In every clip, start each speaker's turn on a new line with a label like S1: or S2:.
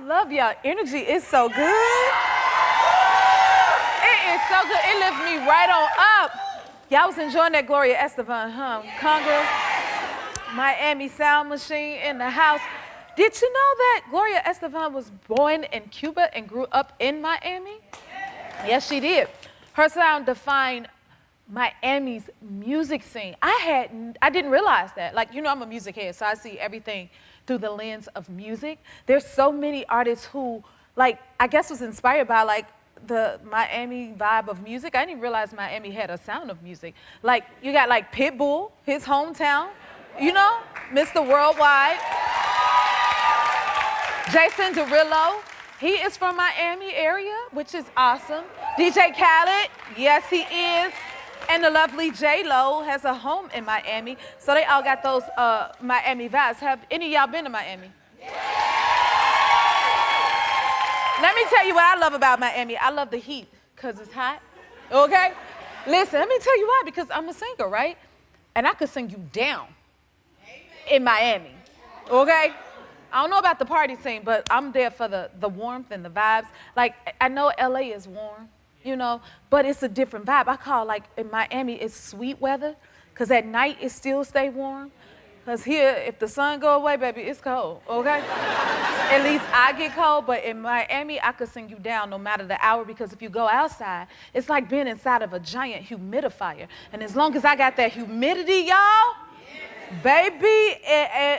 S1: love y'all energy. It's so good. It is so good. It lifts me right on up. Y'all was enjoying that Gloria Estefan, huh? Conga, Miami Sound Machine in the house. Did you know that Gloria Estefan was born in Cuba and grew up in Miami? Yes, she did. Her sound defined Miami's music scene. I didn't realize that. Like, you know, I'm a music head, so I see everything through the lens of music. There's so many artists who, like, I guess was inspired by, like, the Miami vibe of music. I didn't even realize Miami had a sound of music. Like, you got, like, Pitbull, his hometown, you know, Mr. Worldwide. Jason Derulo, he is from Miami area, which is awesome. DJ Khaled, yes, he is. And the lovely J-Lo has a home in Miami. So they all got those Miami vibes. Have any of y'all been to Miami? Yeah. Let me tell you what I love about Miami. I love the heat, because it's hot, okay? Listen, let me tell you why, because I'm a singer, right? And I could sing you down in Miami, okay? I don't know about the party scene, but I'm there for the warmth and the vibes. Like, I know LA is warm, you know, but it's a different vibe. I call, like, in Miami, it's sweet weather, because at night it still stay warm. Because here, if the sun go away, baby, it's cold, okay? At least I get cold, but in Miami, I could sing you down no matter the hour, because if you go outside, it's like being inside of a giant humidifier. And as long as I got that humidity, y'all, baby,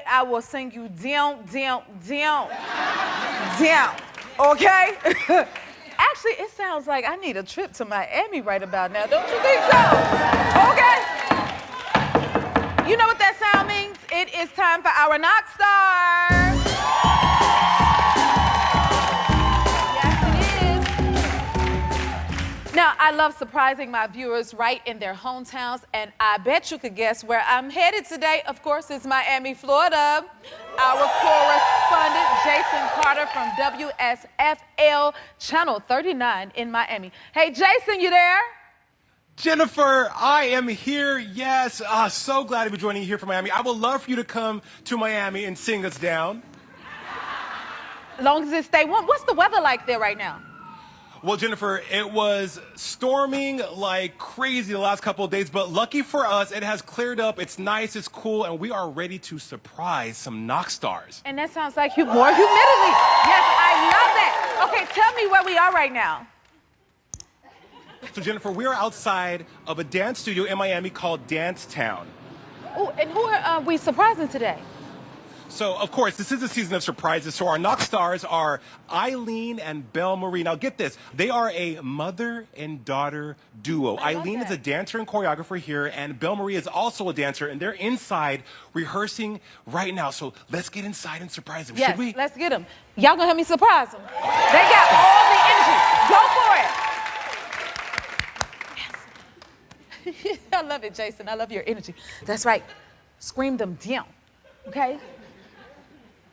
S1: I will sing you down, okay? Actually, it sounds like I need a trip to Miami right about now, don't you think so? Okay? You know what that sound means? It is time for our Knock Stars. Yes, it is. Now, I love surprising my viewers right in their hometowns, and I bet you could guess where I'm headed today. Of course, it's Miami, Florida. Our correspondent, Jason Carter from WSFL Channel 39 in Miami. Hey, Jason, you there?
S2: Jennifer, I am here, yes. So glad to be joining you here from Miami. I would love for you to come to Miami and sing us down.
S1: As long as it stay warm. What's the weather like there right now?
S2: Well, Jennifer, it was storming like crazy the last couple of days, but lucky for us, it has cleared up. It's nice, it's cool, and we are ready to surprise some Knock Stars.
S1: And that sounds like more humidity. Yes, I love that. Okay, tell me where we are right now.
S2: So, Jennifer, we are outside of a dance studio in Miami called Dance Town.
S1: Oh, and who are we surprising today?
S2: So, of course, this is a season of surprises. So our Knock Stars are Eileen and Belle Marie. Now, get this. They are a mother and daughter duo. Eileen is a dancer and choreographer here, and Belle Marie is also a dancer, and they're inside rehearsing right now. So let's get inside and surprise them, should we?
S1: Yes, let's get them. Y'all gonna help me surprise them. They got all the energy. Go for it. Yes. I love it, Jason. I love your energy. That's right. Scream them down, okay?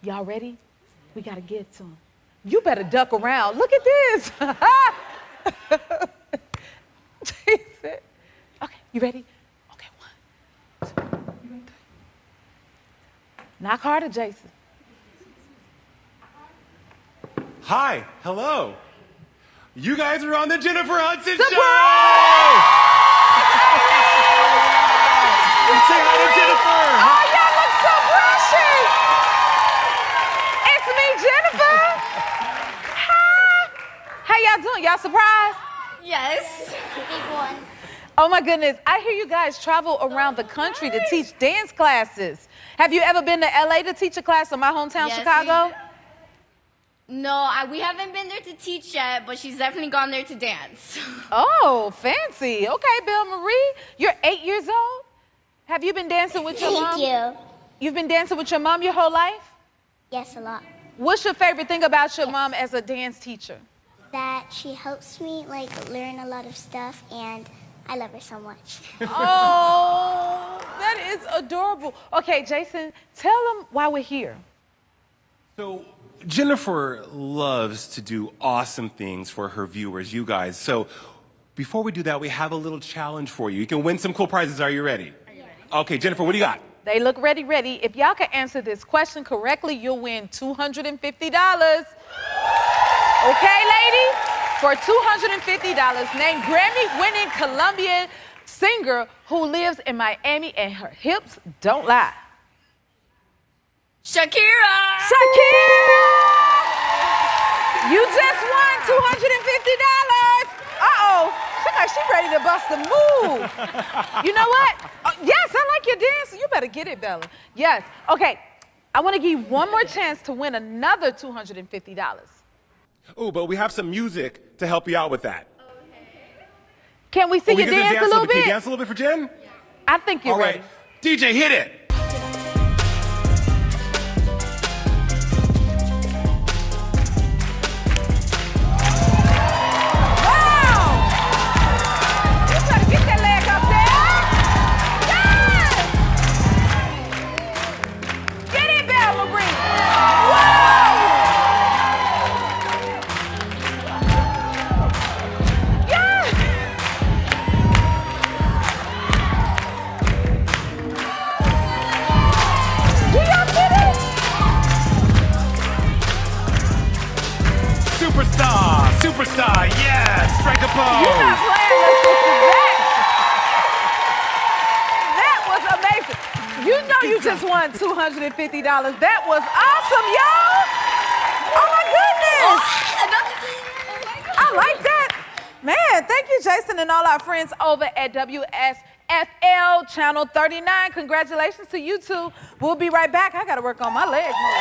S1: Y'all ready? We gotta get to them. You better duck around. Look at this. Jason. Okay, you ready? Okay, 1, 2, you ready? Knock harder, Jason.
S2: Hi, hello. You guys are on the Jennifer Hudson
S1: Surprise!
S2: Show! Say hi to Jennifer.
S1: Oh, y'all look so precious. It's me, Jennifer. Hi. How y'all doing? Y'all surprised?
S3: Yes. Big one.
S1: Oh my goodness. I hear you guys travel around the country to teach dance classes. Have you ever been to LA to teach a class in my hometown,
S3: Yes,
S1: Chicago?
S3: No, we haven't been there to teach yet, but she's definitely gone there to dance.
S1: Oh, fancy. Okay, Belle Marie, you're 8 years old? Have you been dancing with your mom?
S4: Thank you.
S1: You've been dancing with your mom your whole life?
S4: Yes, a lot.
S1: What's your favorite thing about your mom as a dance teacher?
S4: That she helps me learn a lot of stuff, and I love her so much.
S1: Oh, that is adorable. Okay, Jason, tell them why we're here.
S2: So, Jennifer loves to do awesome things for her viewers, you guys. So, before we do that, we have a little challenge for you. You can win some cool prizes. Are you ready? Are you ready? Okay, Jennifer, what do you got?
S1: They look ready. If y'all can answer this question correctly, you'll win $250. Okay, ladies? For $250, name Grammy-winning Colombian singer who lives in Miami and her hips don't lie.
S3: Shakira!
S1: Shakira! You just won $250. Uh-oh. Look like she's ready to bust a move. You know what? Yes, I like your dance. You better get it, Bella. Yes. Okay. I want to give you one more chance to win another $250.
S2: Ooh, but we have some music to help you out with that.
S1: Can we see you dance a little bit?
S2: Can you dance a little bit for Jen?
S1: I think you're ready.
S2: All right. DJ, hit it. Superstar, yes, strike a pose.
S1: You're not playing that. That was amazing. You know you just won $250. That was awesome, y'all. Oh my goodness. I like that. Man, thank you, Jason, and all our friends over at WSFL Channel 39. Congratulations to you two. We'll be right back. I got to work on my legs more.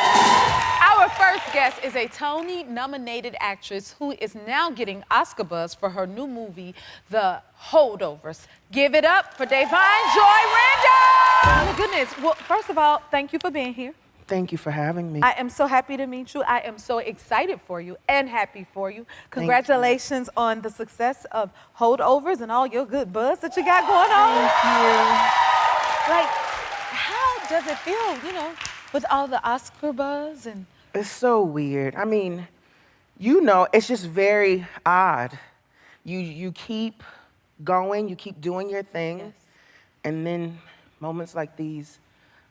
S1: Our first guest is a Tony-nominated actress who is now getting Oscar buzz for her new movie, The Holdovers. Give it up for Divine Joy Randolph! Oh my goodness. Well, first of all, thank you for being here.
S5: Thank you for having me.
S1: I am so happy to meet you. I am so excited for you and happy for you. Congratulations on the success of Holdovers and all your good buzz that you got going on.
S5: Thank you.
S1: Like, how does it feel, you know, with all the Oscar buzz and...
S5: It's so weird. I mean, you know, it's just very odd. You keep going, you keep doing your thing,
S1: Yes.
S5: and then moments like these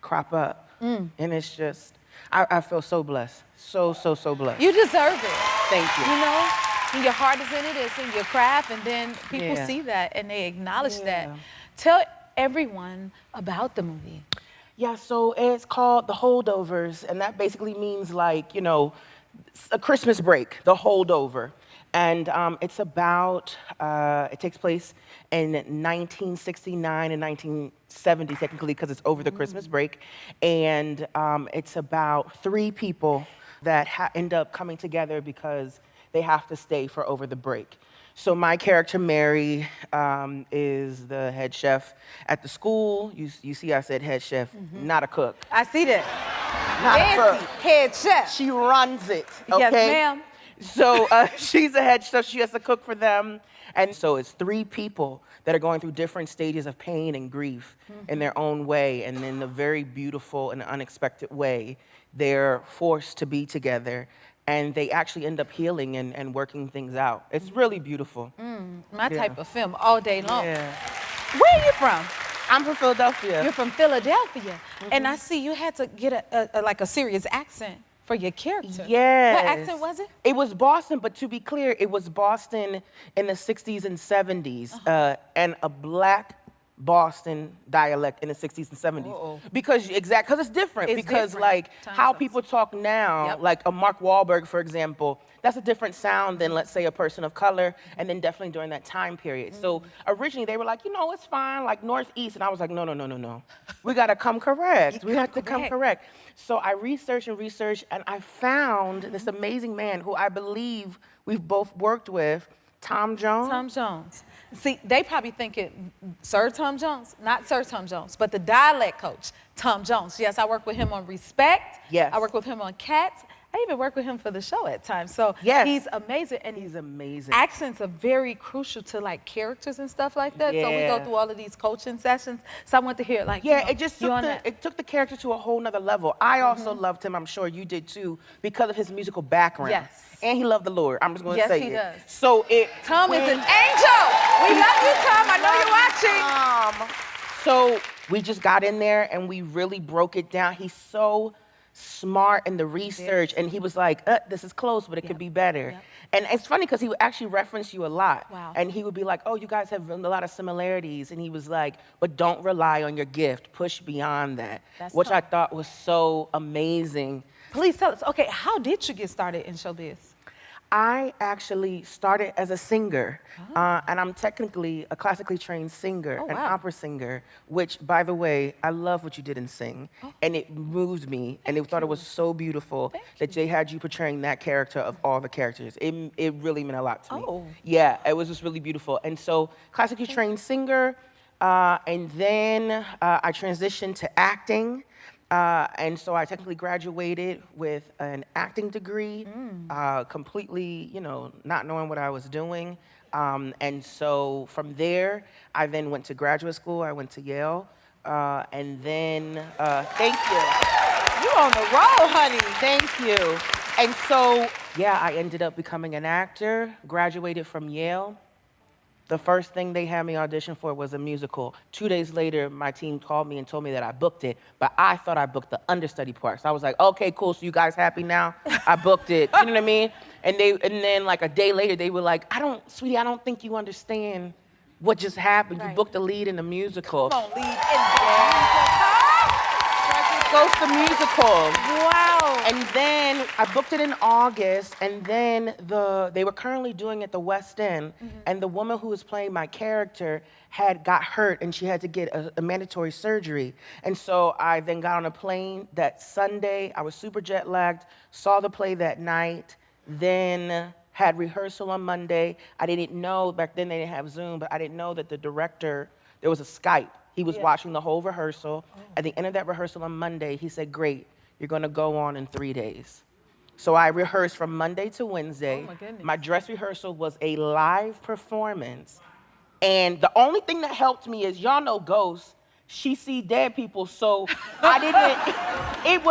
S5: crop up. And it's just, I feel so blessed. So blessed.
S1: You deserve it.
S5: Thank you.
S1: You know, when your heart is in it, it's in your craft, and then people
S5: Yeah.
S1: see that and they acknowledge that.
S5: Yeah.
S1: Tell everyone about the movie.
S5: Yeah, so it's called The Holdovers, and that basically means like, you know, a Christmas break, the holdover. And it's about, it takes place in 1969 and 1970, technically, because it's over the Christmas break. And it's about three people that end up coming together because they have to stay for over the break. So my character, Mary, is the head chef at the school. You see I said head chef, not a cook.
S1: I see that.
S5: Not a
S1: Fancy
S5: cook.
S1: head chef.
S5: She runs it, okay?
S1: Yes, ma'am.
S5: So she's a head chef, she has to cook for them. And so it's three people that are going through different stages of pain and grief in their own way. And in a very beautiful and unexpected way, they're forced to be together. And they actually end up healing and working things out. It's really beautiful.
S1: My type of film all day long.
S5: Yeah.
S1: Where are you from?
S5: I'm from Philadelphia.
S1: You're from Philadelphia. And I see you had to get a serious accent for your character.
S5: Yes.
S1: What accent was it?
S5: It was Boston, but to be clear, it was Boston in the 60s and 70s, and a black Boston dialect in the 60s and 70s. Because it's different.
S1: It's
S5: because
S1: different.
S5: like
S1: Time
S5: how
S1: zones.
S5: people talk now,
S1: Yep.
S5: like a Mark Wahlberg, for example, that's a different sound than, let's say, a person of color, and then definitely during that time period. So originally they were like, you know, it's fine, like Northeast, and I was like, no. We gotta come correct. We have to come correct. So I researched, and I found this amazing man who I believe we've both worked with, Tom Jones.
S1: Tom Jones. See, they probably thinking Sir Tom Jones, not Sir Tom Jones, but the dialect coach, Tom Jones. Yes, I work with him on Respect.
S5: Yes.
S1: I work with him on Cats. I even work with him for the show at times. So
S5: Yes.
S1: he's amazing. And
S5: He's amazing.
S1: accents are very crucial to like characters and stuff like that. So we go
S5: Yeah.
S1: through all of these coaching sessions. So I want to hear like,
S5: Yeah,
S1: you know,
S5: it just
S1: you
S5: took
S1: on that?
S5: it took the character to a whole nother level. I also loved him, I'm sure you did too, because of his musical background.
S1: Yes.
S5: And he loved the Lord. I'm just gonna
S1: Yes,
S5: say
S1: he
S5: it.
S1: does.
S5: So
S1: Tom is an angel. We love you, Tom. I know you're watching.
S5: So we just got in there and we really broke it down. He's so smart in the research, and he was like, this is close, but it could be better.
S1: Yep.
S5: And it's funny because he would actually reference you a lot.
S1: Wow.
S5: And he would be like, oh, you guys have a lot of similarities. And he was like, but don't rely on your gift. Push beyond that.
S1: That's
S5: which I
S1: tough.
S5: thought was so amazing.
S1: Please tell us, okay, how did you get started in showbiz?
S5: I actually started as a singer, and I'm technically a classically trained singer,
S1: Oh,
S5: an
S1: wow.
S5: opera singer, which, by the way, I love what you did in Sing, and it moved me, and I thought it was so beautiful that they had you portraying that character of all the characters. It really meant a lot to me.
S1: Oh.
S5: Yeah, it was just really beautiful. And so, classically trained singer, and then I transitioned to acting. And so I technically graduated with an acting degree, completely, not knowing what I was doing. And so from there, I then went to graduate school. I went to Yale. And then, thank you.
S1: You on the road, honey.
S5: Thank you. And so, yeah, I ended up becoming an actor, graduated from Yale. The first thing they had me audition for was a musical. 2 days later, my team called me and told me that I booked it, but I thought I booked the understudy part. So I was like, okay, cool, so you guys happy now? I booked it, you know what I mean? And then like a day later, they were like, sweetie, I don't think you understand what just happened. You
S1: Right.
S5: booked the lead in the musical.
S1: Come on, lead in the
S5: Goes the musical.
S1: Wow.
S5: And then I booked it in August, and then they were currently doing it at the West End, and the woman who was playing my character got hurt, and she had to get a mandatory surgery. And so I then got on a plane that Sunday. I was super jet lagged, saw the play that night, then had rehearsal on Monday. I didn't know, back then they didn't have Zoom, but I didn't know that the director, there was a Skype. He was watching the whole rehearsal. At the end of that rehearsal on Monday, he said, great, you're gonna go on in 3 days. So I rehearsed from Monday to Wednesday.
S1: Oh, my goodness.
S5: My dress rehearsal was a live performance. And the only thing that helped me is, y'all know Ghost, she see dead people, so I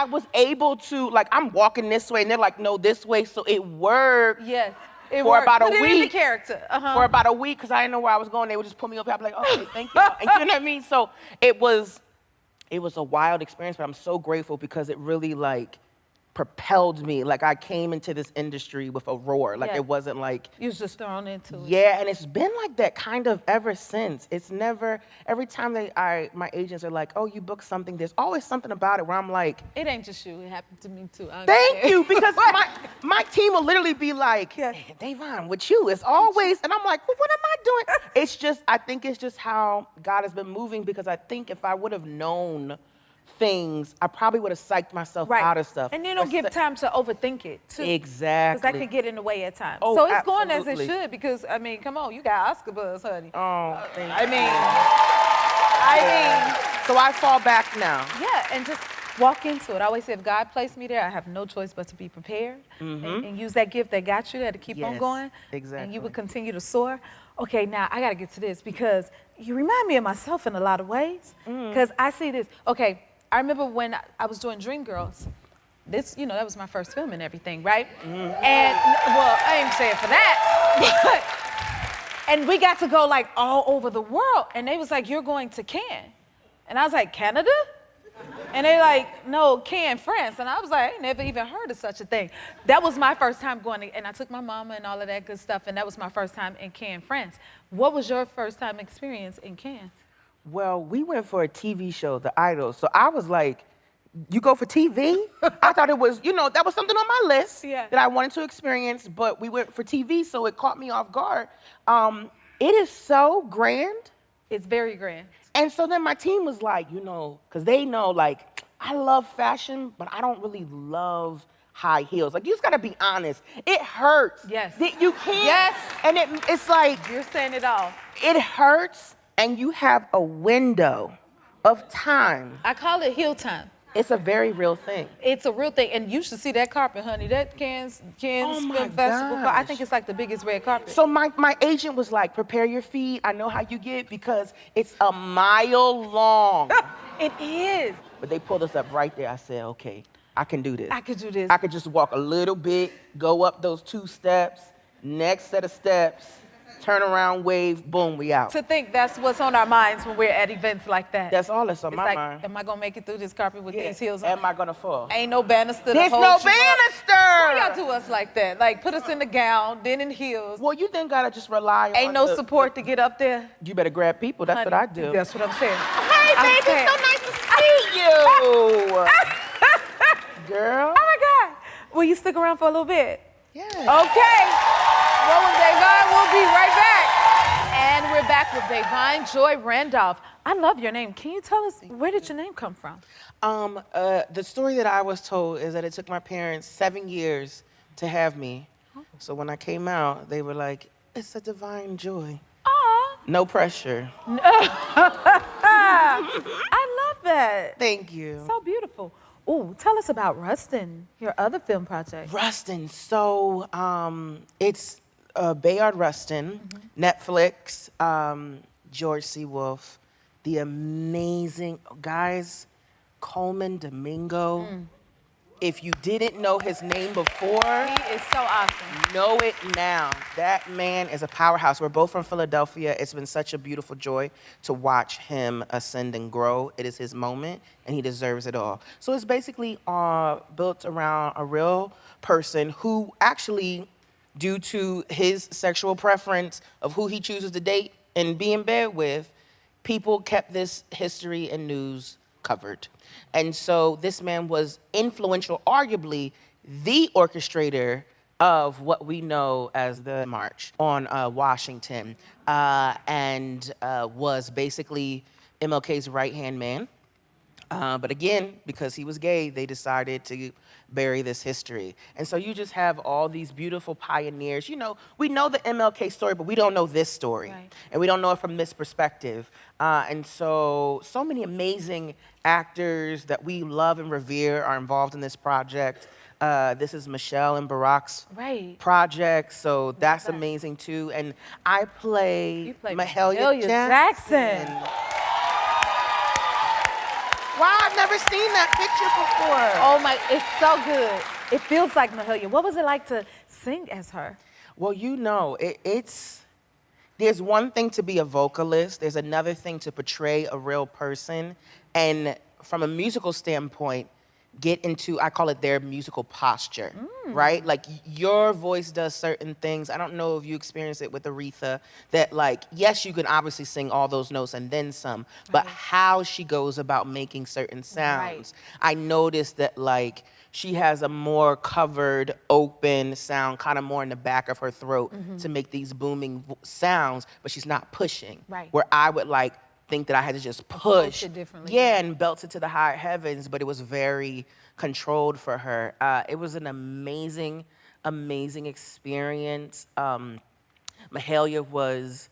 S5: was able to, like, I'm walking this way, and they're like, no, this way, so it worked.
S1: Yes. It
S5: For
S1: worked.
S5: about a
S1: Put it in the
S5: week.
S1: character.
S5: For about a week, because I didn't know where I was going. They would just pull me up here. I'd be like, okay, thank you. And you know what I mean? So it was a wild experience, but I'm so grateful because it really, like, propelled me. Like, I came into this industry with a roar. Like,
S1: Yeah.
S5: it wasn't like...
S1: You was just thrown into it.
S5: Yeah, and it's been like that kind of ever since. It's never... Every time my agents are like, oh, you booked something, there's always something about it where I'm like...
S1: It ain't just you. It happened to me, too. I
S5: Thank
S1: understand.
S5: you, because my team will literally be like,
S1: Yeah.
S5: Davon, with you, it's always, and I'm like, well, what am I doing? I think it's just how God has been moving, because I think if I would have known things, I probably would have psyched myself out of stuff.
S1: And you don't give time to overthink it, too.
S5: Exactly.
S1: Because that can get in the way at times.
S5: Oh,
S1: so it's going as
S5: absolutely.
S1: it should, because, I mean, come on, you got Oscar buzz, honey.
S5: Oh, thank
S1: I
S5: you.
S1: mean,
S5: So I fall back now.
S1: yeah, and just walk into it. I always say, if God placed me there, I have no choice but to be prepared and use that gift that got you there to keep on
S5: Yes,
S1: going.
S5: exactly.
S1: And you would continue to soar. Okay, now I got to get to this, because you remind me of myself in a lot of ways. Because I see this. Okay, I remember when I was doing Dreamgirls. This, that was my first film and everything, right? And, well, I ain't saying for that, but, and we got to go, like, all over the world. And they was like, you're going to Cannes. And I was like, Canada? And they like, no, Cannes, France. And I was like, I ain't never even heard of such a thing. That was my first time going, and I took my mama and all of that good stuff, and that was my first time in Cannes, France. What was your first time experience in Cannes?
S5: Well, we went for a TV show, The Idol. So I was like, you go for TV? I thought it was, that was something on my list that I wanted to experience, but we went for TV, so it caught me off guard. It is so grand.
S1: It's very grand.
S5: And so then my team was like, because they know, like, I love fashion, but I don't really love high heels. Like, you just gotta be honest. It hurts.
S1: Yes.
S5: You can't.
S1: Yes.
S5: And it's like,
S1: You're saying it all.
S5: it hurts, and you have a window of time.
S1: I call it heel time.
S5: It's a very real thing.
S1: It's a real thing, and you should see that carpet, honey. That Cannes
S5: Oh my
S1: Film Festival. I
S5: gosh.
S1: think it's like the biggest red carpet.
S5: So my agent was like, prepare your feet. I know how you get, because it's a mile long.
S1: It is.
S5: But they pulled us up right there. I said, okay, I can do this.
S1: I could do this.
S5: I could just walk a little bit, go up those 2 steps, next set of steps, turn around, wave, boom, we out.
S1: To think that's what's on our minds when we're at events like that.
S5: That's all that's on
S1: It's
S5: my
S1: like,
S5: mind.
S1: am I gonna make it through this carpet with these heels on?
S5: Am I gonna fall?
S1: Ain't no banister to
S5: There's
S1: hold
S5: no
S1: you up.
S5: banister!
S1: Why y'all do us like that? Like, put us in the gown, then in heels.
S5: Well, you then gotta just rely on
S1: Ain't no support to get up there.
S5: You better grab people. That's what I
S1: Honey,
S5: do.
S1: That's what I'm saying.
S5: Hey,
S1: I'm
S5: baby,
S1: saying-
S5: so nice to see you. Girl.
S1: Oh my God. Will you stick around for a little bit?
S5: Yeah.
S1: Okay. Rolling Davine, we'll be right back. And we're back with Davine Joy Randolph. I love your name. Can you tell us, where did your name come from?
S5: The story that I was told is that it took my parents 7 years to have me. So when I came out, they were like, it's a divine joy.
S1: Aw.
S5: No pressure.
S1: I love that.
S5: Thank you.
S1: So beautiful. Ooh, tell us about Rustin, your other film project.
S5: Rustin. So it's Bayard Rustin, Netflix, George C. Wolfe, the amazing guys, Coleman Domingo. If you didn't know his name before,
S1: He is so awesome.
S5: know it now. That man is a powerhouse. We're both from Philadelphia. It's been such a beautiful joy to watch him ascend and grow. It is his moment, and he deserves it all. So it's basically built around a real person who actually, due to his sexual preference of who he chooses to date and be in bed with, people kept this history and news covered. And so this man was influential, arguably the orchestrator of what we know as the March on Washington, and was basically MLK's right-hand man. But again, because he was gay, they decided to bury this history. And so you just have all these beautiful pioneers. You know, we know the MLK story, but we don't know this story.
S1: Right.
S5: And we don't know it from this perspective. And so many amazing actors that we love and revere are involved in this project. This is Michelle and Barack's project, so that's amazing too. And I play Mahalia Jackson. Wow, I've never seen that picture before.
S1: Oh my, it's so good. It feels like Mahalia. What was it like to sing as her?
S5: Well, you know, there's one thing to be a vocalist, there's another thing to portray a real person, and from a musical standpoint, get into, I call it their musical posture, right? Like your voice does certain things. I don't know if you experience it with Aretha, that like, yes, you can obviously sing all those notes and then some, but how she goes about making certain sounds. I noticed that like, she has a more covered, open sound, kind of more in the back of her throat to make these booming sounds, but she's not pushing. Where I would like, think that I had to just push.
S1: It differently.
S5: Yeah, and belt it to the high heavens, but it was very controlled for her. It was an amazing, amazing experience. Mahalia was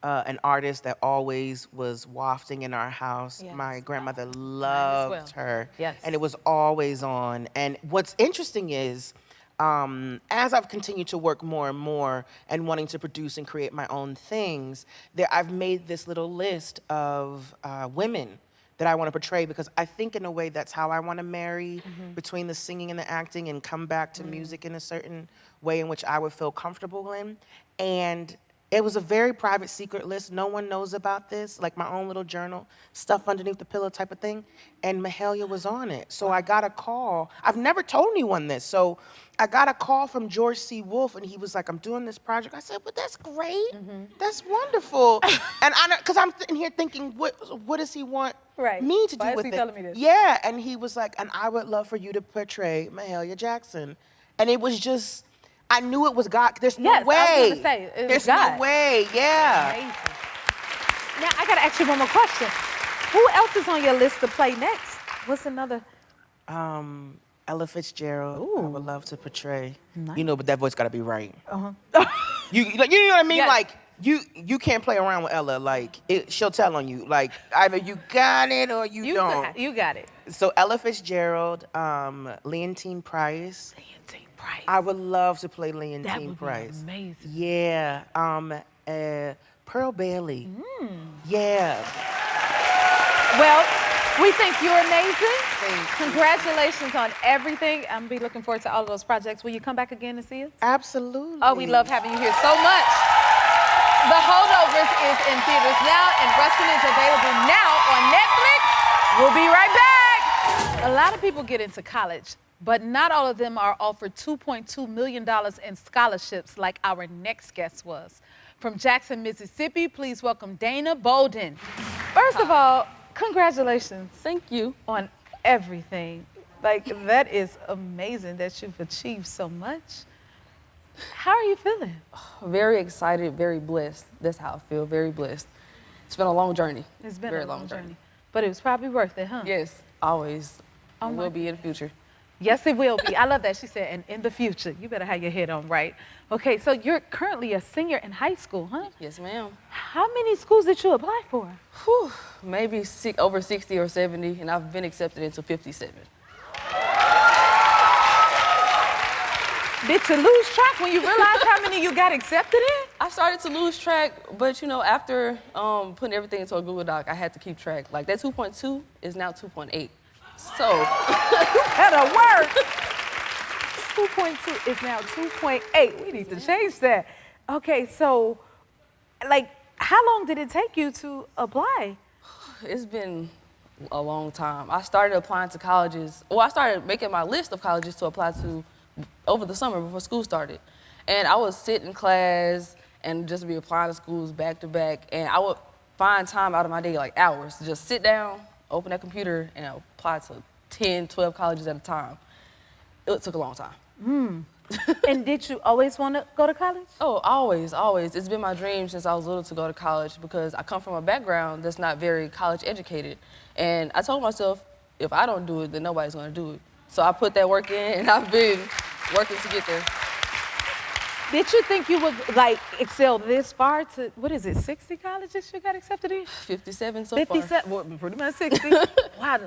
S5: an artist that always was wafting in our house.
S1: Yes.
S5: My grandmother loved her.
S1: Yes.
S5: And it was always on. And what's interesting is, as I've continued to work more and more and wanting to produce and create my own things, I've made this little list of women that I want to portray, because I think in a way that's how I want to marry between the singing and the acting and come back to music in a certain way in which I would feel comfortable in. And it was a very private, secret list. No one knows about this, like my own little journal, stuff underneath the pillow type of thing. And Mahalia was on it. So I got a call. I've never told anyone this. So I got a call from George C. Wolfe, and he was like, I'm doing this project. I said, well, that's great. That's wonderful. And because I'm in here thinking, what does he want me to do with it?
S1: Telling me this?
S5: Yeah, and he was like, and I would love for you to portray Mahalia Jackson. And it was just, I knew it was God. There's no way.
S1: I was gonna say, it was
S5: There's
S1: God.
S5: no way, yeah.
S1: Amazing. Now, I gotta ask you one more question. Who else is on your list to play next? What's another?
S5: Ella Fitzgerald, I would love to portray.
S1: Nice.
S5: You know, but that voice gotta be right. You know what I mean?
S1: Yes.
S5: Like, you can't play around with Ella. Like, she'll tell on you. Like, either you got it or you don't.
S1: You got it.
S5: So Ella Fitzgerald, Leontine Price.
S1: Leontine Price.
S5: I would love to play Leontine
S1: That would
S5: Price.
S1: be amazing.
S5: Yeah. Pearl Bailey. Yeah.
S1: Well, we think you're amazing.
S5: Thank you.
S1: Congratulations on everything. I'm be looking forward to all of those projects. Will you come back again and see us?
S5: Absolutely.
S1: Oh, we love having you here so much. The Holdovers is in theaters now, and Rustin is available now on Netflix. We'll be right back. A lot of people get into college, but not all of them are offered $2.2 million in scholarships like our next guest was. From Jackson, Mississippi, please welcome Dana Bolden. First of all, congratulations.
S6: Thank you.
S1: On everything. Like, that is amazing that you've achieved so much. How are you feeling?
S6: Very excited, very blessed. That's how I feel, very blessed. It's been a long journey.
S1: It's been
S6: very
S1: a long journey. But it was probably worth it, huh?
S6: Yes, always.
S1: Oh
S6: It will be in the future.
S1: Yes, it will be. I love that. She said, and in the future. You better have your head on right. Okay, so you're currently a senior in high school, huh?
S6: Yes, ma'am.
S1: How many schools did you apply for?
S6: Whew, maybe over 60 or 70, and I've been accepted into 57.
S1: Did you lose track when you realized how many you got accepted in?
S6: I started to lose track, but you know, after putting everything into a Google Doc, I had to keep track. Like that 2.2 is now 2.8. So,
S1: you better work. 2.2 is now 2.8. We need to change that. Okay, so, like, how long did it take you to apply?
S6: it's been a long time. I started applying to colleges. Well, I started making my list of colleges to apply to over the summer before school started. And I would sit in class and just be applying to schools back to back. And I would find time out of my day, like hours, to just sit down, open that computer, and apply to 10, 12 colleges at a time. It took a long time.
S1: And did you always want to go to college?
S6: Oh, always, always. It's been my dream since I was little to go to college because I come from a background that's not very college educated. And I told myself, if I don't do it, then nobody's going to do it. So I put that work in, and I've been working to get there.
S1: Did you think you would, like, excel this far to, what is it, 60 colleges you got accepted in?
S6: 57 so
S1: 57, well, pretty much 60. Wow.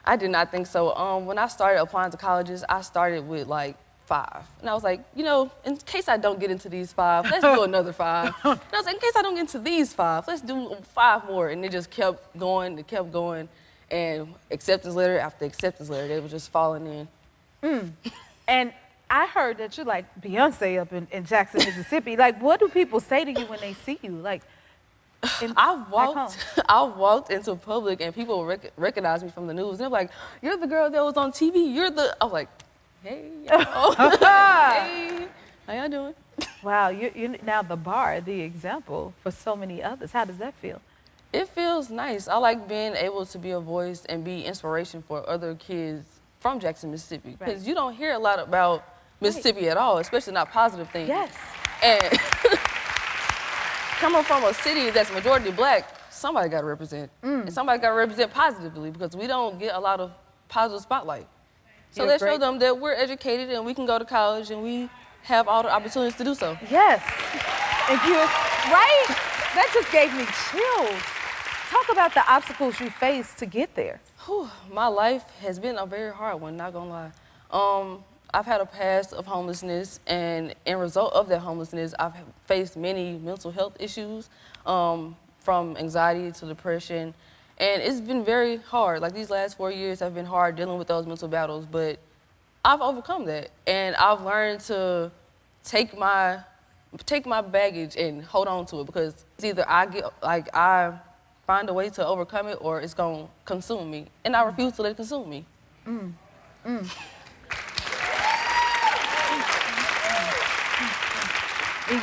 S6: I did not think so. When I started applying to colleges, I started with, like, 5. And I was like, you know, in case I don't get into these 5, let's do another 5. And I was like, in case I don't get into these 5, let's do 5 more. And it just kept going, it kept going. And acceptance letter after acceptance letter, they were just falling in.
S1: And I heard that you're like Beyonce up in Jackson, Mississippi. Like, what do people say to you when they see you? Like,
S6: I've walked into public and people recognize me from the news. They're like, you're the girl that was on TV. I'm like, hey, y'all. Hey, how y'all doing?
S1: Wow, you're now the bar, the example for so many others. How does that feel?
S6: It feels nice. I like being able to be a voice and be inspiration for other kids from Jackson, Mississippi. Because you don't hear a lot about Mississippi at all, especially not positive things.
S1: Yes.
S6: And coming from a city that's majority black, somebody got to represent. And somebody got to represent positively because we don't get a lot of positive spotlight. So let's show them that we're educated and we can go to college and we have all the opportunities to do so.
S1: Yes. If you, right? That just gave me chills. Talk about the obstacles you faced to get there.
S6: Whew, my life has been a very hard one, not gonna lie. I've had a past of homelessness, and in result of that homelessness, I've faced many mental health issues, from anxiety to depression, and it's been very hard. Like these last 4 years have been hard dealing with those mental battles, but I've overcome that, and I've learned to take my baggage and hold on to it because it's either I find a way to overcome it or it's gonna consume me, and I refuse to let it consume me.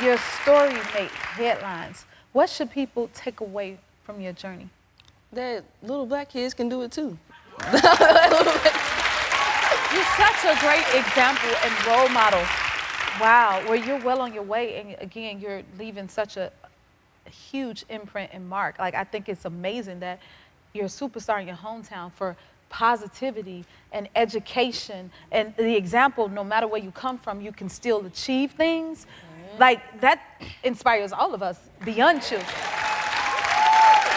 S1: Your story made headlines. What should people take away from your journey?
S6: That little black kids can do it too.
S1: You're such a great example and role model. Wow, well, you're well on your way, and again, you're leaving such a huge imprint and mark. Like, I think it's amazing that you're a superstar in your hometown for positivity and education, and the example, no matter where you come from, you can still achieve things. Like, that inspires all of us beyond children.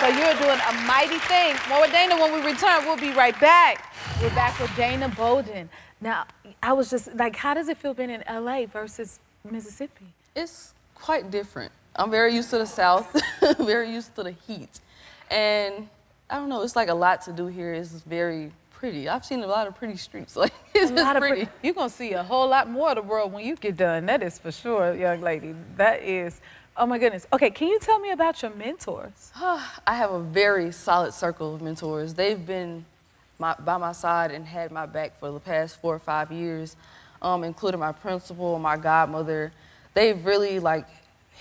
S1: So you're doing a mighty thing. More with Dana when we return. We'll be right back. We're back with Dana Bolden. Now, I was just like, how does it feel being in LA versus Mississippi?
S6: It's quite different. I'm very used to the South, very used to the heat. And I don't know, it's like a lot to do here. It's very pretty. I've seen a lot of pretty streets. Like, it's just pretty.
S1: You're gonna see a whole lot more of the world when you get done. That is for sure, young lady. That is Oh my goodness. Okay, can you tell me about your mentors?
S6: I have a very solid circle of mentors. They've been by my side and had my back for the past 4 or 5 years, including my principal, my godmother. They've really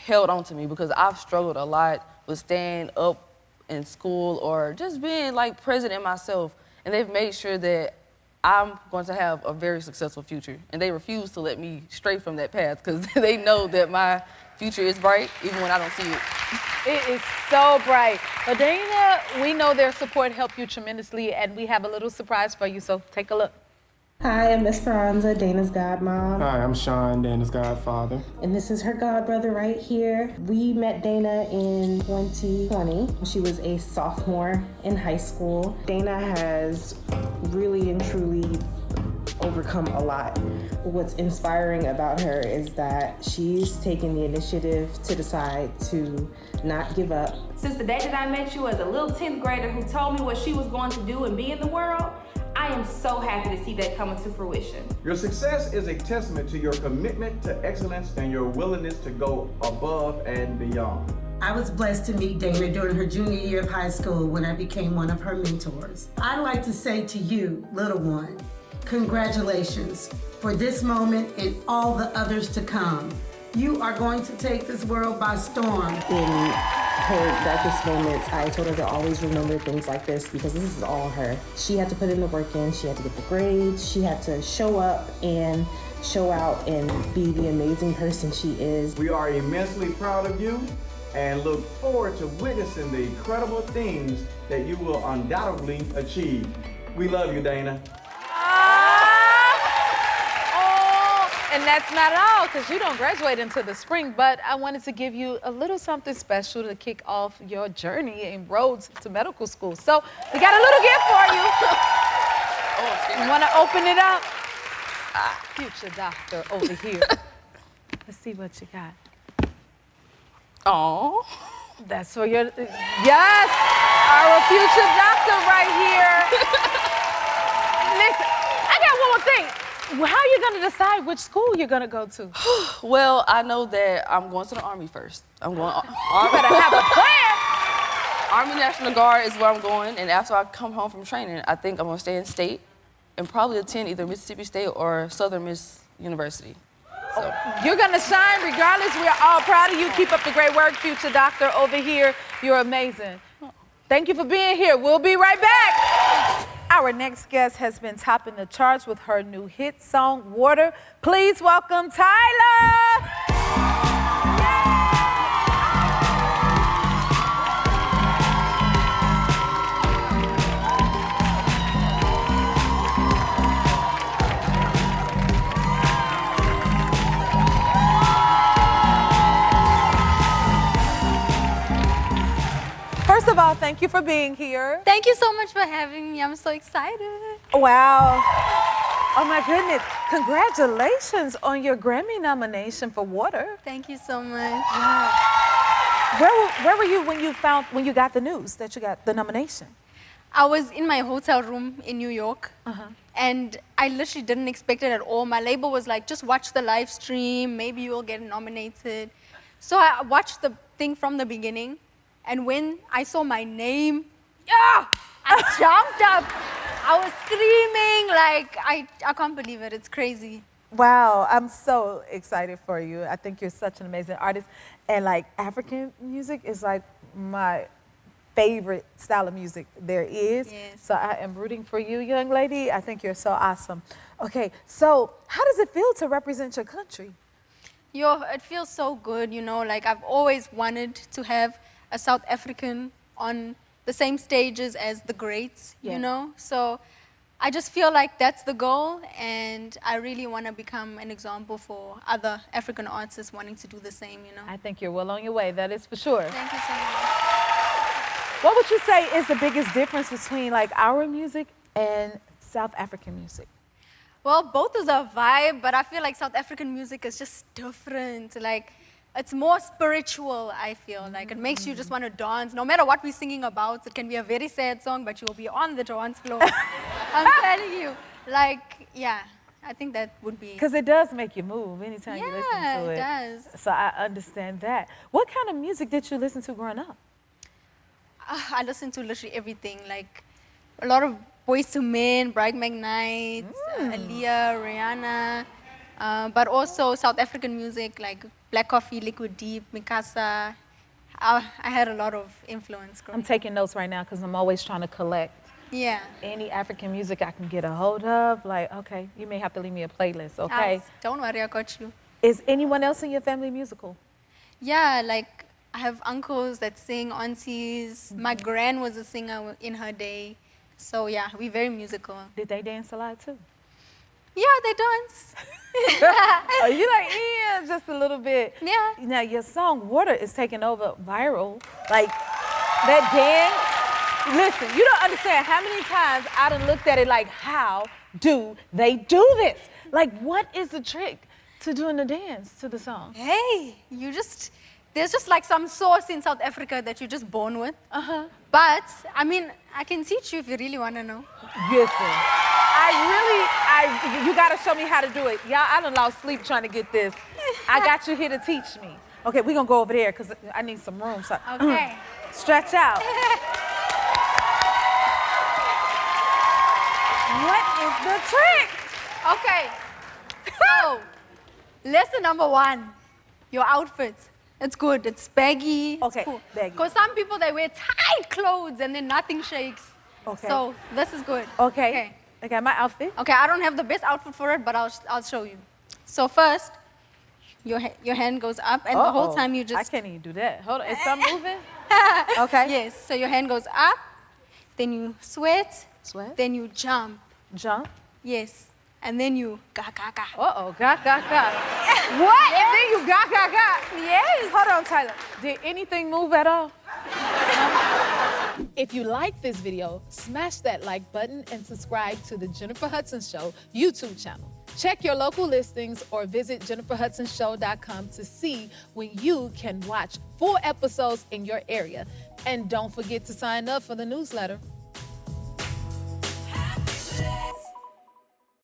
S6: held on to me because I've struggled a lot with staying up in school or just being present in myself. And they've made sure that I'm going to have a very successful future. And they refuse to let me stray from that path because they know that my future is bright even when I don't see it.
S1: It is so bright. But Dana, we know their support helped you tremendously, and we have a little surprise for you, so take a look.
S7: Hi, I'm Miss Esperanza, Dana's godmom.
S8: Hi, I'm Sean, Dana's godfather.
S7: And this is her godbrother right here. We met Dana in 2020. She was a sophomore in high school. Dana has really and truly overcome a lot. What's inspiring about her is that she's taken the initiative to decide to not give up.
S9: Since the day that I met you as a little 10th grader who told me what she was going to do and be in the world, I am so happy to see that coming to fruition.
S10: Your success is a testament to your commitment to excellence and your willingness to go above and beyond.
S11: I was blessed to meet Dana during her junior year of high school when I became one of her mentors. I'd like to say to you, little one, congratulations for this moment and all the others to come. You are going to take this world by storm.
S7: In her darkest moments, I told her to always remember things like this because this is all her. She had to put in the work in, she had to get the grades, she had to show up and show out and be the amazing person she is.
S10: We are immensely proud of you and look forward to witnessing the incredible things that you will undoubtedly achieve. We love you, Dana.
S1: And that's not all, because you don't graduate until the spring, but I wanted to give you a little something special to kick off your journey in roads to medical school. So we got a little gift for you. You want to open it up? Future doctor over here. Let's see what you got.
S6: Oh,
S1: That's for your, yes, our future doctor right here. Listen, I got one more thing. How are you going to decide which school you're going to go to?
S6: well, I know that I'm going to the Army first. I'm going
S1: You better have a plan.
S6: Army National Guard is where I'm going, and after I come home from training, I think I'm gonna stay in state and probably attend either Mississippi State or Southern Miss University. So.
S1: You're gonna shine regardless. We are all proud of you. Keep up the great work, future doctor over here. You're amazing. Thank you for being here. We'll be right back. Our next guest has been topping the charts with her new hit song, Water. Please welcome Tyla. First of all, thank you for being here.
S3: Thank you so much for having me. I'm so excited.
S1: Wow. Oh my goodness. Congratulations on your Grammy nomination for Water.
S3: Thank you so much.
S1: Wow. Where were you when you got the news that you got the nomination?
S3: I was in my hotel room in New York, and I literally didn't expect it at all. My label was like, just watch the live stream, maybe you'll get nominated. So I watched the thing from the beginning, and when I saw my name, I jumped up. I was screaming, I can't believe it, it's crazy.
S1: Wow, I'm so excited for you. I think you're such an amazing artist. And African music is my favorite style of music there is.
S3: Yes.
S1: So I am rooting for you, young lady. I think you're so awesome. Okay, so how does it feel to represent your country?
S3: It feels so good, I've always wanted to have a South African on the same stages as the greats, So I just feel like that's the goal, and I really want to become an example for other African artists wanting to do the same,
S1: I think you're well on your way, that is for sure.
S3: Thank you so much.
S1: What would you say is the biggest difference between our music and South African music?
S3: Well, both is a vibe, but I feel like South African music is just different. It's more spiritual, I feel. It makes you just want to dance. No matter what we're singing about, it can be a very sad song, but you'll be on the dance floor. I'm telling you. I I think that would be.
S1: Because it does make you move anytime you listen to
S3: Yeah,
S1: it.
S3: it does.
S1: So I understand that. What kind of music did you listen to growing up?
S3: I listen to literally everything, like a lot of Boyz II Men, Bright McKnight, Aaliyah, Rihanna, but also South African music like Black Coffee, Liquid Deep, Mikasa. I had a lot of influence growing
S1: I'm taking notes right now because I'm always trying to collect
S3: Yeah.
S1: any African music I can get a hold of. Like, okay, you may have to leave me a playlist, okay?
S3: Don't worry, I got you.
S1: Is anyone else in your family musical?
S3: Yeah, like I have uncles that sing, aunties. My gran was a singer in her day. So yeah, we're very musical.
S1: Did they dance a lot too?
S3: Yeah, they dance.
S1: Oh, you like, yeah, just a little bit.
S3: Yeah.
S1: Now, your song, Water, is taking over viral. Like, that dance, listen, you don't understand how many times I done looked at it like, how do they do this? Like, what is the trick to doing the dance to the song?
S3: Hey, there's just like some sauce in South Africa that you're just born with. But, I mean, I can teach you if you really want to know.
S1: Listen, you gotta show me how to do it. Y'all, I done lost sleep trying to get this. I got you here to teach me. Okay, we're gonna go over there because I need some room. So,
S3: Okay.
S1: stretch out. What is the trick?
S3: Okay. So, lesson number 1, your outfits. It's good. It's baggy.
S1: Okay,
S3: cool.
S1: baggy.
S3: Because some people, they wear tight clothes and then nothing shakes.
S1: Okay.
S3: So, this is good.
S1: Okay. I got my outfit.
S3: Okay, I don't have the best outfit for it, but I'll show you. So first, your hand goes up, and the whole time you just...
S1: I can't even do that. Hold on, is something moving? Okay.
S3: Yes, so your hand goes up, then you sweat.
S1: Sweat?
S3: Then you jump.
S1: Jump?
S3: Yes. And then you ga.
S1: Uh-oh, ga. What? And then you ga.
S3: Yes.
S1: Hold on, Tyler. Did anything move at all? If you like this video, smash that like button and subscribe to the Jennifer Hudson Show YouTube channel. Check your local listings or visit jenniferhudsonshow.com to see when you can watch full episodes in your area. And don't forget to sign up for the newsletter.